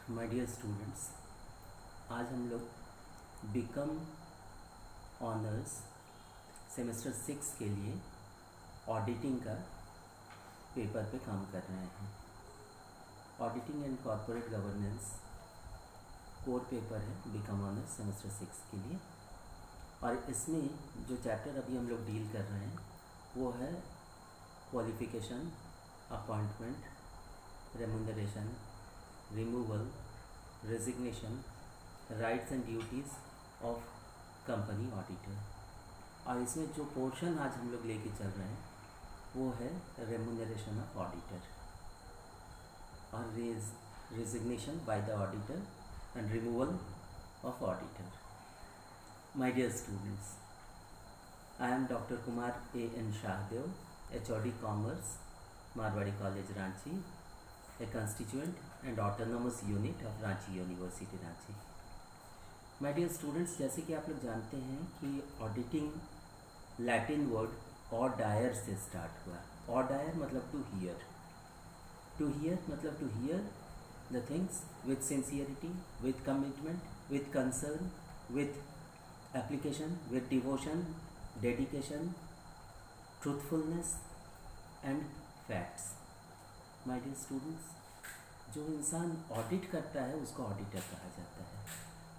My dear students, आज हम लोग बिकम ऑनर्स सेमेस्टर 6 के लिए ऑडिटिंग का पेपर पे काम कर रहे हैं। Auditing and corporate governance core paper है बिकम ऑनर्स सेमेस्टर 6 के लिए। और इसमें जो चैप्टर अभी हम लोग डील कर रहे हैं वो है qualification, appointment, remuneration, removal, resignation, rights and duties of company auditor. और इसमें जो पोर्शन आज हम लोग लेके चल रहे हैं वो है रेमुनरेशन ऑफ ऑडिटर और resignation by the auditor and removal of auditor. My dear students, I am doctor Kumar A.N. Shahdeo, HOD commerce, Marwari college Ranchi, a constituent and autonomous unit of Ranchi University Ranchi। My dear students, जैसे कि आप लोग जानते हैं कि auditing Latin word ऑडायर से start हुआ। ऑडायर मतलब टू हियर, टू हियर मतलब to hear the things with sincerity, with commitment, with concern, with application, with devotion, dedication, truthfulness and facts. My dear students, जो इंसान ऑडिट करता है उसको ऑडिटर कहा जाता है।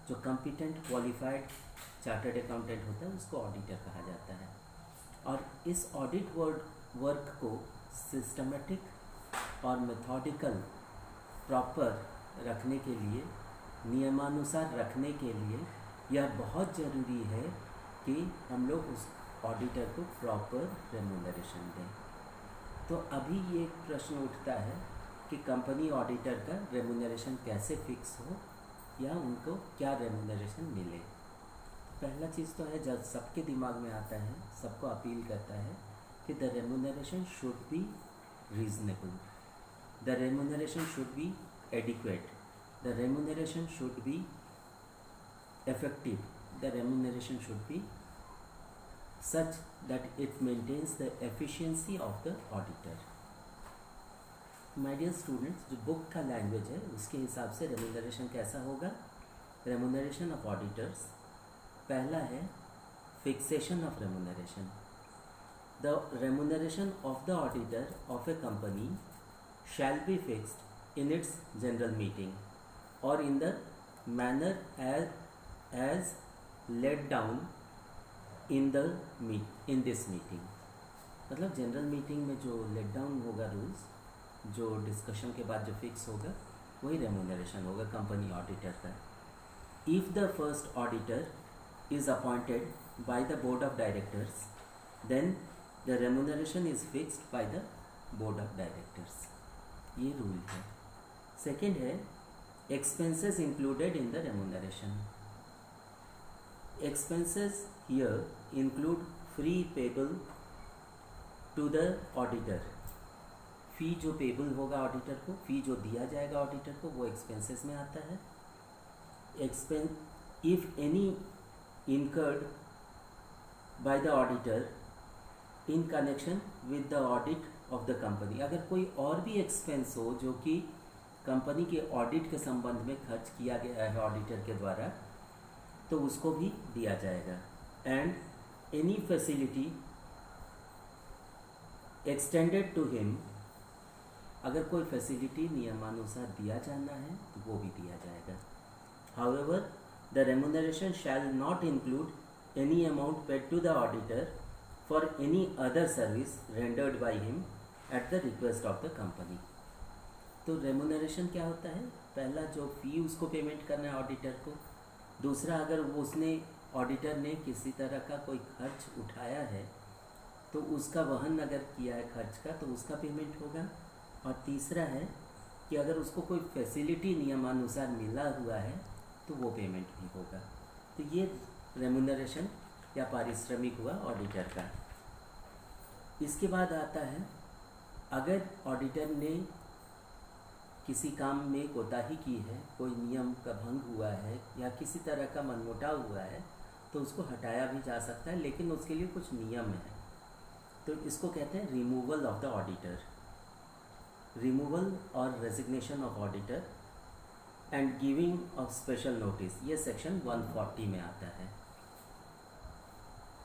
जो कॉम्पिटेंट क्वालिफाइड चार्टर्ड अकाउंटेंट होता है उसको ऑडिटर कहा जाता है। और इस ऑडिट वर्क को सिस्टमेटिक और मेथोडिकल प्रॉपर रखने के लिए, नियमानुसार रखने के लिए यह बहुत ज़रूरी है कि हम लोग उस ऑडिटर को प्रॉपर रेमुनरेशन दें। तो अभी ये प्रश्न उठता है कि कंपनी ऑडिटर का रेमुनरेशन कैसे फिक्स हो या उनको क्या रेमुनरेशन मिले। पहला चीज़ तो है जब सबके दिमाग में आता है, सबको अपील करता है कि the remuneration should be reasonable, the remuneration should be adequate, the remuneration should be effective, the remuneration should be such that it maintains the efficiency of the auditor। My dear students, जो book का language है उसके हिसाब से remuneration कैसा होगा। Remuneration of auditors, पहला है fixation of remuneration. The remuneration of the auditor of a company shall be fixed in its general meeting और in the manner as laid down in this meeting। मतलब general meeting में जो let down होगा rules, जो discussion के बाद जो fix होगा वही रेमुनरेशन होगा कंपनी ऑडिटर का। If the first auditor is appointed by the board of directors then the remuneration is fixed by the board of directors. ये रूल है। सेकेंड है expenses included in the remuneration. Expenses here include fee payable to the auditor। फी जो payable होगा auditor को, फी जो दिया जाएगा auditor को, वो एक्सपेंसेस में आता है। If any incurred by the auditor in connection with the audit of the company, अगर कोई और भी एक्सपेंस हो जो कि कंपनी के ऑडिट के संबंध में खर्च किया गया है ऑडिटर के द्वारा, तो उसको भी दिया जाएगा। And any facility extended to him, अगर कोई फैसिलिटी नियमानुसार दिया जाना है तो वो भी दिया जाएगा। However the remuneration shall not include any amount paid to the auditor for any other service rendered by him at the request of the company. तो रेमुनरेशन क्या होता है? पहला जो फी उसको पेमेंट करना है ऑडिटर को। दूसरा, अगर उसने ऑडिटर ने किसी तरह का कोई खर्च उठाया है तो उसका वहन अगर किया है खर्च का तो उसका पेमेंट होगा। और तीसरा है कि अगर उसको कोई फैसिलिटी नियमानुसार मिला हुआ है तो वो पेमेंट भी होगा। तो ये रेमुनरेशन या पारिश्रमिक हुआ ऑडिटर का। इसके बाद आता है अगर ऑडिटर ने किसी काम में कोताही की है, कोई नियम का भंग हुआ है या किसी तरह का मनमुटाव हुआ है तो उसको हटाया भी जा सकता है, लेकिन उसके लिए कुछ नियम है। तो इसको कहते हैं removal of the auditor. Removal और resignation of auditor and giving of special notice, ये सेक्शन 140 में आता है।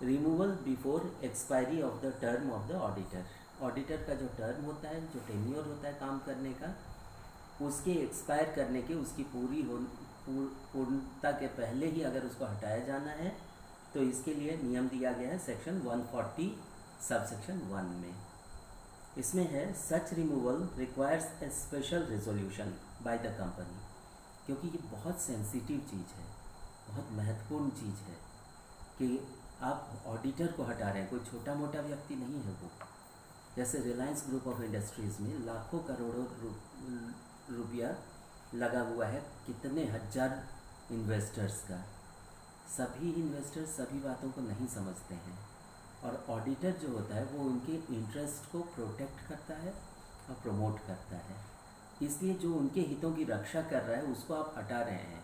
Removal before expiry of the term of the auditor, auditor का जो टर्म होता है, जो टेन्योर होता है काम करने का, उसके एक्सपायर करने के, उसकी पूर्णता के पहले ही अगर उसको हटाया जाना है तो इसके लिए नियम दिया गया है सेक्शन 140 सब सेक्शन 1 में। इसमें है such removal requires a special resolution by the company, क्योंकि ये बहुत सेंसिटिव चीज़ है, बहुत महत्वपूर्ण चीज़ है कि आप ऑडिटर को हटा रहे हैं, कोई छोटा मोटा व्यक्ति नहीं है वो। जैसे रिलायंस ग्रुप ऑफ इंडस्ट्रीज़ में लाखों करोड़ों रुपया लगा हुआ है, कितने हजार इन्वेस्टर्स का, सभी इन्वेस्टर्स सभी बातों को नहीं समझते हैं, और ऑडिटर जो होता है वो उनके इंटरेस्ट को प्रोटेक्ट करता है और प्रमोट करता है। इसलिए जो उनके हितों की रक्षा कर रहा है उसको आप हटा रहे हैं,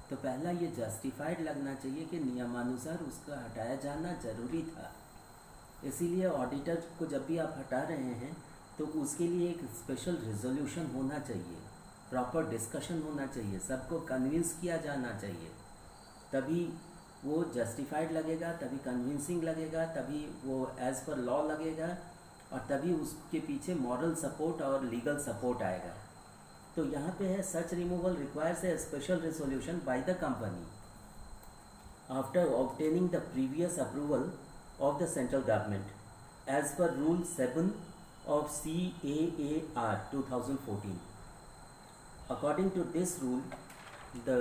तो पहला ये जस्टिफाइड लगना चाहिए कि नियमानुसार उसका हटाया जाना जरूरी था। इसीलिए ऑडिटर को जब भी आप हटा रहे हैं तो उसके लिए एक स्पेशल रिजोल्यूशन होना चाहिए, प्रॉपर डिस्कशन होना चाहिए, सबको कन्विंस किया जाना चाहिए, तभी वो जस्टिफाइड लगेगा, तभी कन्विंसिंग लगेगा, तभी वो एज़ पर लॉ लगेगा, और तभी उसके पीछे मॉरल सपोर्ट और लीगल सपोर्ट आएगा। तो यहाँ पे है such removal requires a special resolution by the company after obtaining the previous approval of the central government as per rule 7 of CAAR 2014. According to this rule, the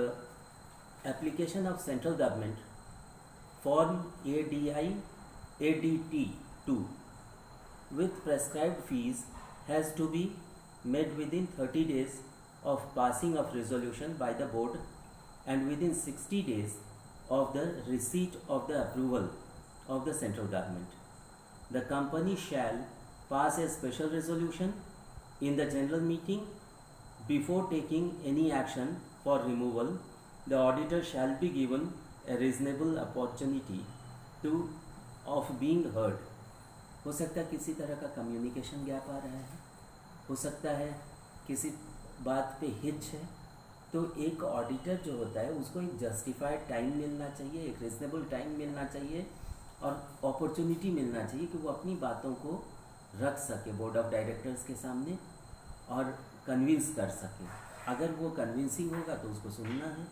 application of central government form ADT 2 with prescribed fees has to be made within 30 days of passing of resolution by the board and within 60 days of the receipt of the approval of the central government. The company shall pass a special resolution in the general meeting before taking any action for removal. The auditor shall be given a reasonable opportunity to of being heard. हो सकता है किसी तरह का communication gap आ रहा है, हो सकता है किसी बात पे हिच है, तो एक ऑडिटर जो होता है उसको एक जस्टिफाइड टाइम मिलना चाहिए, एक रीजनेबल टाइम मिलना चाहिए और अपॉर्चुनिटी मिलना चाहिए कि वो अपनी बातों को रख सके बोर्ड ऑफ डायरेक्टर्स के सामने और कन्विंस कर सके। अगर वो कन्विंसिंग होगा तो उसको सुनना है।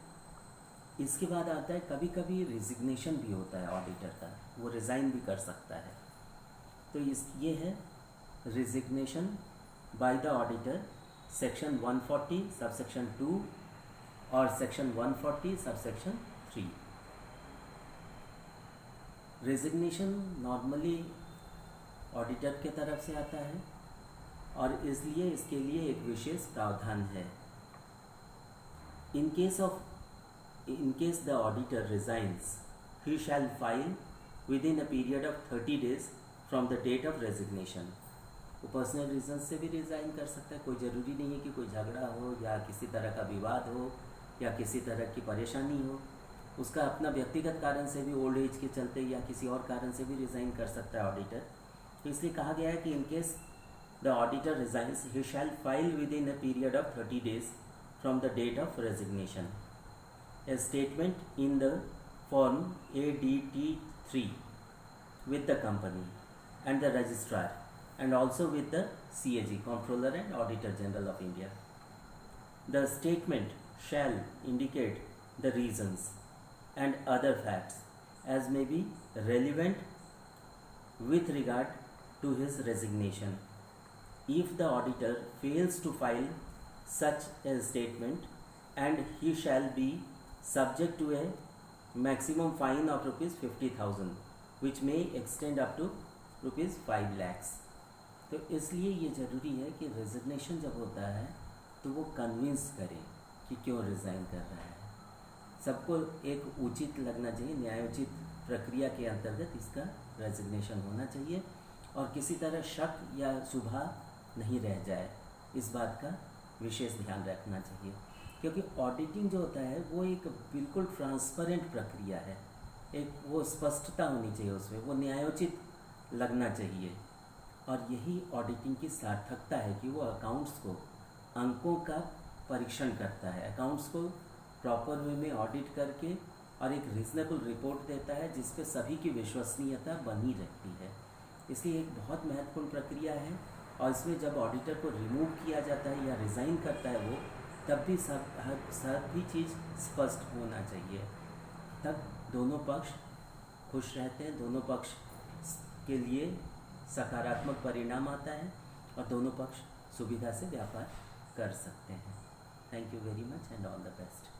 इसके बाद आता है कभी कभी रिजिग्नेशन भी होता है ऑडिटर का, वो रिज़ाइन भी कर सकता है। तो ये है resignation bye the auditor, section 140 subsection 2 और section 140 subsection 3। Resignation normally auditor के तरफ से आता है और इसलिए इसके लिए एक विशेष प्रावधान है। In case the auditor resigns he shall file within a period of 30 days from the date of resignation. वो पर्सनल रीजन से भी रिज़ाइन कर सकता है, कोई ज़रूरी नहीं है कि कोई झगड़ा हो या किसी तरह का विवाद हो या किसी तरह की परेशानी हो, उसका अपना व्यक्तिगत कारण से भी, ओल्ड एज के चलते या किसी और कारण से भी रिज़ाइन कर सकता है ऑडिटर। तो इसलिए कहा गया है कि in case the auditor resigns he shall file within a period of 30 days from the date of resignation a statement in the form ADT 3 with the company and the registrar and also with the CAG, Comptroller and Auditor General of India. The statement shall indicate the reasons and other facts as may be relevant with regard to his resignation. If the auditor fails to file such a statement, and he shall be subject to a maximum fine of ₹50,000 which may extend up to ₹5 lakhs. तो इसलिए ये ज़रूरी है कि resignation जब होता है तो वो कन्विंस करे कि क्यों रिज़ाइन कर रहा है। सबको एक उचित लगना चाहिए, न्यायोचित प्रक्रिया के अंतर्गत इसका रेजिग्नेशन होना चाहिए और किसी तरह शक या शुभा नहीं रह जाए, इस बात का विशेष ध्यान रखना चाहिए। क्योंकि ऑडिटिंग जो होता है वो एक बिल्कुल ट्रांसपेरेंट प्रक्रिया है, एक वो स्पष्टता होनी चाहिए उसमें, वो न्यायोचित लगना चाहिए और यही ऑडिटिंग की सार्थकता है कि वो अकाउंट्स को, अंकों का परीक्षण करता है, अकाउंट्स को प्रॉपर वे में ऑडिट करके और एक रीजनेबल रिपोर्ट देता है जिस पे सभी की विश्वसनीयता बनी रहती है। इसलिए एक बहुत महत्वपूर्ण प्रक्रिया है और इसमें जब ऑडिटर को रिमूव किया जाता है या रिज़ाइन करता है वो, तब भी सभी चीज़ स्पष्ट होना चाहिए, तब दोनों पक्ष खुश रहते हैं, दोनों पक्ष के लिए सकारात्मक परिणाम आता है और दोनों पक्ष सुविधा से व्यापार कर सकते हैं। Thank you very much and all the best.